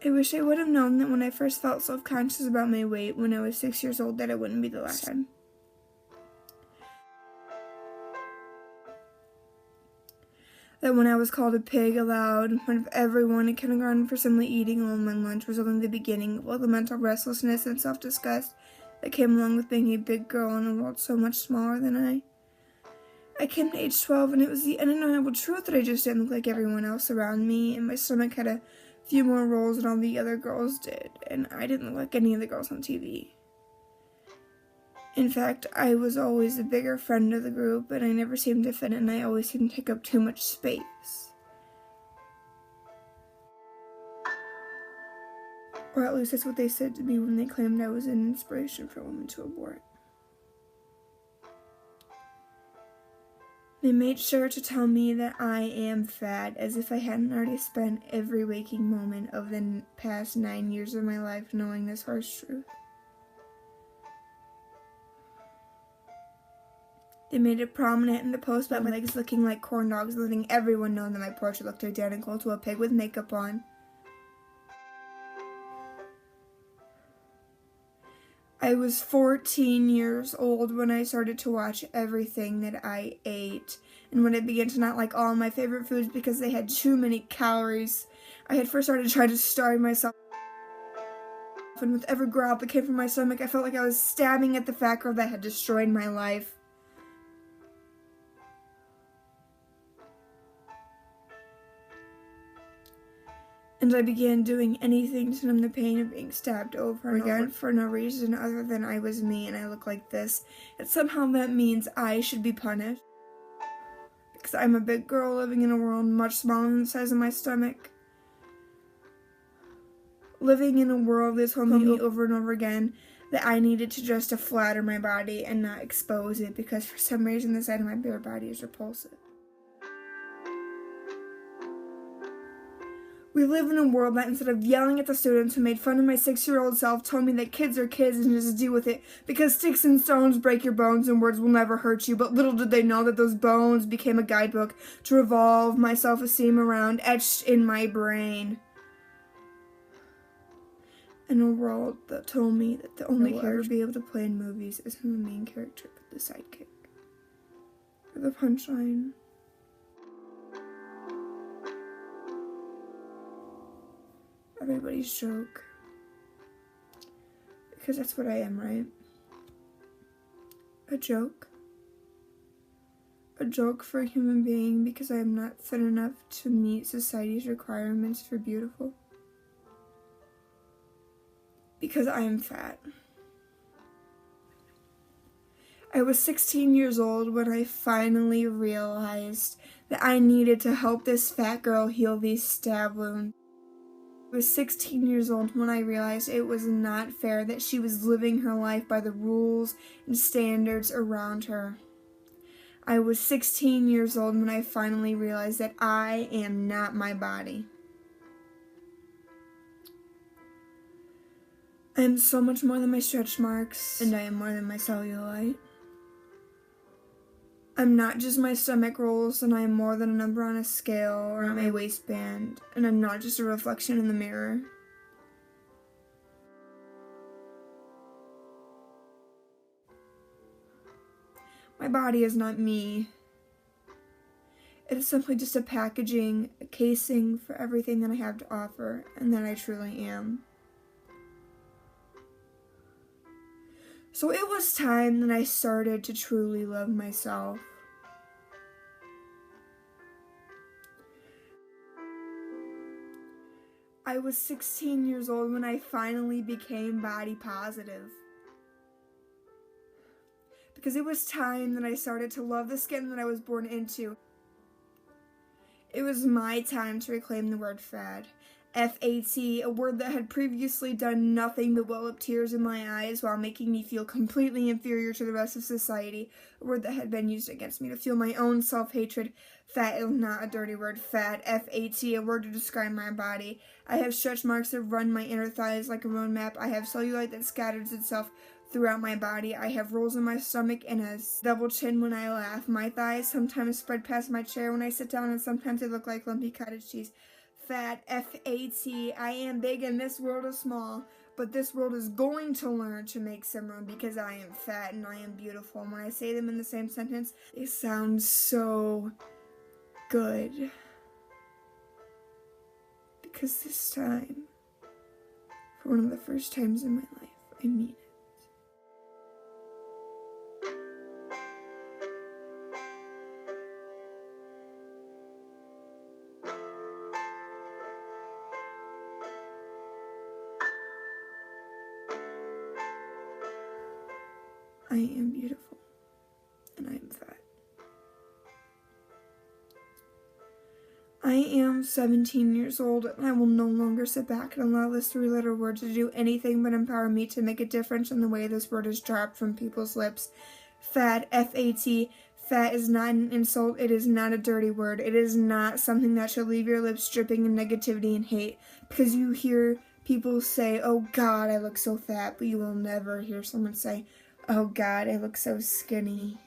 I wish I would have known that when I first felt self-conscious about my weight when I was 6 years old that it wouldn't be the last time. That when I was called a pig aloud in front of everyone in kindergarten for simply eating alone my lunch was only the beginning of all the mental restlessness and self-disgust that came along with being a big girl in a world so much smaller than I. I came to age 12 and it was the undeniable truth that I just didn't look like everyone else around me, and my stomach had a few more rolls than all the other girls did, and I didn't look like any of the girls on TV. In fact, I was always the bigger friend of the group, and I never seemed to fit in, and I always seemed to take up too much space. Or at least that's what they said to me when they claimed I was an inspiration for women to abort. They made sure to tell me that I am fat, as if I hadn't already spent every waking moment of the past 9 years of my life knowing this harsh truth. They made it prominent in the post about my legs looking like corn dogs, letting everyone know that my portrait looked identical to a pig with makeup on. I was 14 years old when I started to watch everything that I ate, and when I began to not like all my favorite foods because they had too many calories. I had first started to try to starve myself, and with every growl that came from my stomach, I felt like I was stabbing at the fat girl that had destroyed my life. And I began doing anything to numb the pain of being stabbed over and again for no reason other than I was me and I look like this. And somehow that means I should be punished. Because I'm a big girl living in a world much smaller than the size of my stomach. Living in a world that told me over and over again that I needed to just to flatter my body and not expose it because for some reason the sight of my bare body is repulsive. We live in a world that instead of yelling at the students who made fun of my 6-year-old self told me that kids are kids and just deal with it because sticks and stones break your bones and words will never hurt you, but little did they know that those bones became a guidebook to revolve my self-esteem around, etched in my brain. In a world that told me that the only character to be able to play in movies isn't the main character but the sidekick. Or the punchline. Everybody's joke. Because that's what I am, right? A joke. A joke for a human being because I am not thin enough to meet society's requirements for beautiful. Because I am fat. I was 16 years old when I finally realized that I needed to help this fat girl heal these stab wounds. I was 16 years old when I realized it was not fair that she was living her life by the rules and standards around her. I was 16 years old when I finally realized that I am not my body. I am so much more than my stretch marks, and I am more than my cellulite. I'm not just my stomach rolls, and I am more than a number on a scale or on my waistband, and I'm not just a reflection in the mirror. My body is not me. It is simply just a packaging, a casing for everything that I have to offer, and that I truly am. So it was time that I started to truly love myself. I was 16 years old when I finally became body positive. Because it was time that I started to love the skin that I was born into. It was my time to reclaim the word fat. F-A-T, a word that had previously done nothing but well up tears in my eyes while making me feel completely inferior to the rest of society. A word that had been used against me to fuel my own self-hatred. Fat is not a dirty word. Fat, F-A-T, a word to describe my body. I have stretch marks that run my inner thighs like a road map. I have cellulite that scatters itself throughout my body. I have rolls in my stomach and a double chin when I laugh. My thighs sometimes spread past my chair when I sit down, and sometimes they look like lumpy cottage cheese. Fat, F-A-T. I am big and this world is small, but this world is going to learn to make some room because I am fat and I am beautiful. And when I say them in the same sentence, they sound so good. Because this time, for one of the first times in my life, I mean it. I am beautiful, and I am fat. I am 17 years old, and I will no longer sit back and allow this three-letter word to do anything but empower me to make a difference in the way this word is dropped from people's lips. Fat, F-A-T. Fat is not an insult. It is not a dirty word. It is not something that should leave your lips dripping in negativity and hate. Because you hear people say, oh God, I look so fat, but you will never hear someone say, oh God, I look so skinny.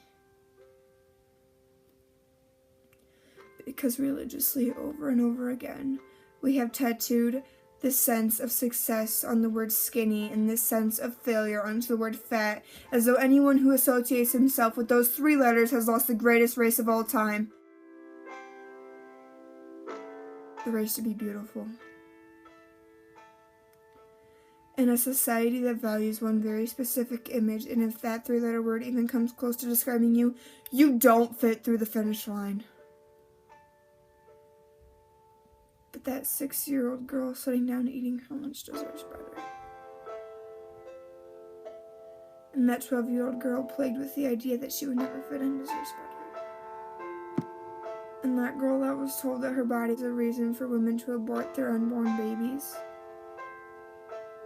Because religiously, over and over again, we have tattooed this sense of success on the word skinny and this sense of failure onto the word fat, as though anyone who associates himself with those three letters has lost the greatest race of all time. The race to be beautiful. In a society that values one very specific image, and if that three-letter word even comes close to describing you, you don't fit through the finish line. But that 6-year-old girl sitting down eating her lunch deserves better. And that 12-year-old girl plagued with the idea that she would never fit in deserves better. And that girl that was told that her body is a reason for women to abort their unborn babies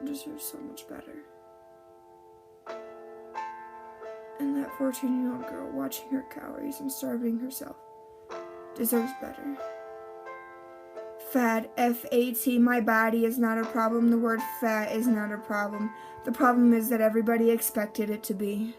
deserves so much better. And that 14-year-old girl watching her calories and starving herself deserves better. Fat, F-A-T, my body is not a problem. The word fat is not a problem. The problem is that everybody expected it to be.